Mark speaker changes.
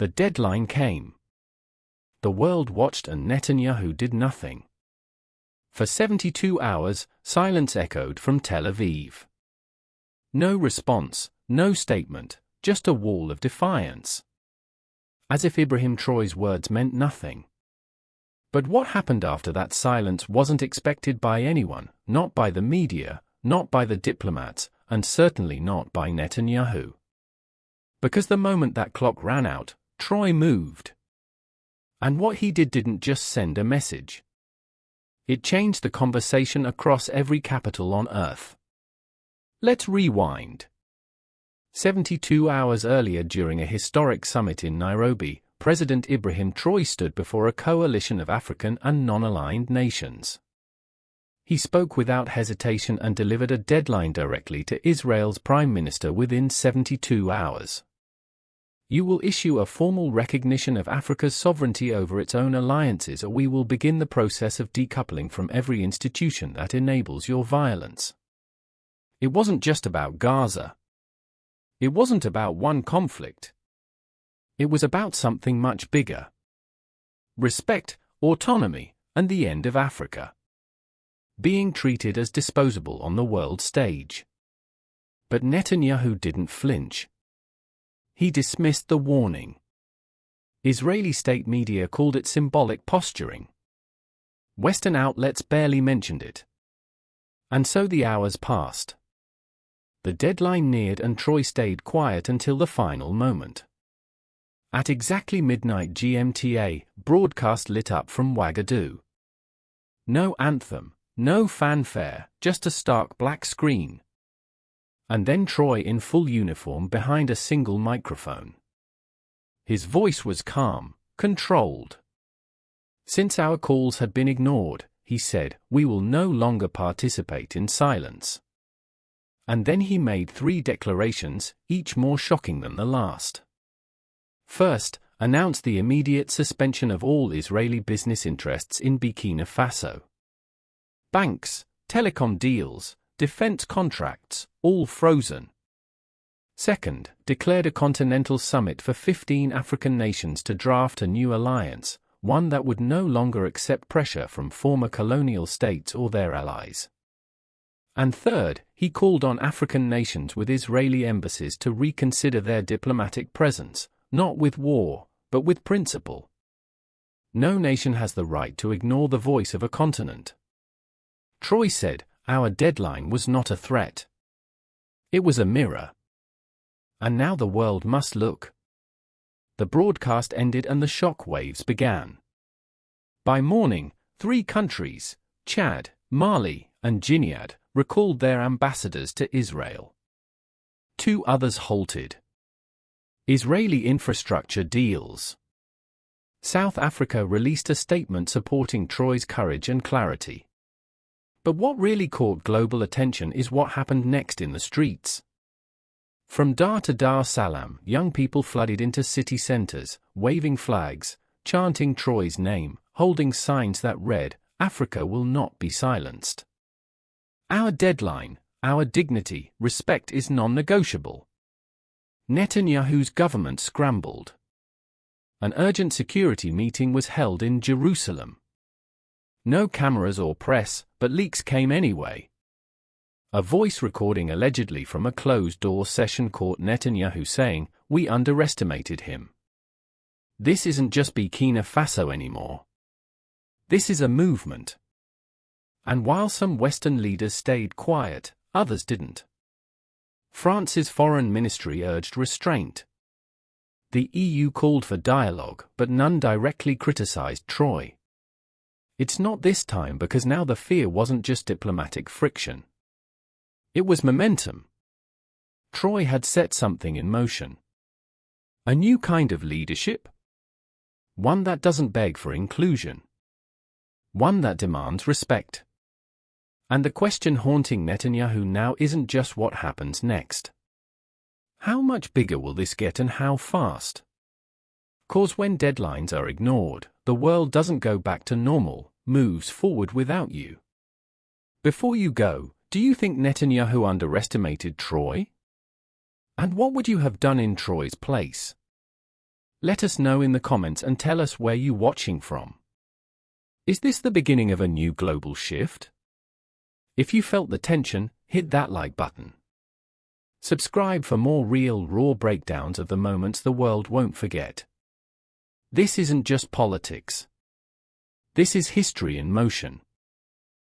Speaker 1: The deadline came. The world watched and Netanyahu did nothing. For 72 hours, silence echoed from Tel Aviv. No response, no statement, just a wall of defiance. As if Ibrahim Traoré's words meant nothing. But what happened after that silence wasn't expected by anyone, not by the media, not by the diplomats, and certainly not by Netanyahu. Because the moment that clock ran out, Traoré moved. And what he did didn't just send a message. It changed the conversation across every capital on earth. Let's rewind. 72 hours earlier, during a historic summit in Nairobi, President Ibrahim Traoré stood before a coalition of African and non-aligned nations. He spoke without hesitation and delivered a deadline directly to Israel's Prime Minister within 72 hours. You will issue a formal recognition of Africa's sovereignty over its own alliances, or we will begin the process of decoupling from every institution that enables your violence. It wasn't just about Gaza. It wasn't about one conflict. It was about something much bigger. Respect, autonomy, and the end of Africa. Being treated as disposable on the world stage. But Netanyahu didn't flinch. He dismissed the warning. Israeli state media called it symbolic posturing. Western outlets barely mentioned it. And so the hours passed. The deadline neared and Traoré stayed quiet until the final moment. At exactly midnight GMT, broadcast lit up from Ouagadougou. No anthem, no fanfare, just a stark black screen. And then Traoré in full uniform behind a single microphone. His voice was calm, controlled. Since our calls had been ignored, he said, we will no longer participate in silence. And then he made 3 declarations, each more shocking than the last. First, announced the immediate suspension of all Israeli business interests in Burkina Faso. Banks, telecom deals, defense contracts, all frozen. Second, declared a continental summit for 15 African nations to draft a new alliance, one that would no longer accept pressure from former colonial states or their allies. And third, he called on African nations with Israeli embassies to reconsider their diplomatic presence, not with war, but with principle. No nation has the right to ignore the voice of a continent. Traoré said, our deadline was not a threat. It was a mirror. And now the world must look. The broadcast ended and the shock waves began. By morning, 3 countries, Chad, Mali, and Guinea, recalled their ambassadors to Israel. 2 others halted. Israeli infrastructure deals. South Africa released a statement supporting Traoré's courage and clarity. But what really caught global attention is what happened next in the streets. From Dar to Dar Salaam, young people flooded into city centers, waving flags, chanting Traoré's name, holding signs that read, Africa will not be silenced. Our deadline, our dignity, respect is non-negotiable. Netanyahu's government scrambled. An urgent security meeting was held in Jerusalem. No cameras or press, but leaks came anyway. A voice recording allegedly from a closed-door session caught Netanyahu saying, we underestimated him. This isn't just Burkina Faso anymore. This is a movement. And while some Western leaders stayed quiet, others didn't. France's foreign ministry urged restraint. The EU called for dialogue, but none directly criticized Traoré. It's not this time because now the fear wasn't just diplomatic friction. It was momentum. Traoré had set something in motion. A new kind of leadership? One that doesn't beg for inclusion. One that demands respect. And the question haunting Netanyahu now isn't just what happens next. How much bigger will this get and how fast? 'Cause when deadlines are ignored, the world doesn't go back to normal, moves forward without you. Before you go, do you think Netanyahu underestimated Traoré? And what would you have done in Traoré's place? Let us know in the comments and tell us where you're watching from. Is this the beginning of a new global shift? If you felt the tension, hit that like button. Subscribe for more real, raw breakdowns of the moments the world won't forget. This isn't just politics. This is history in motion.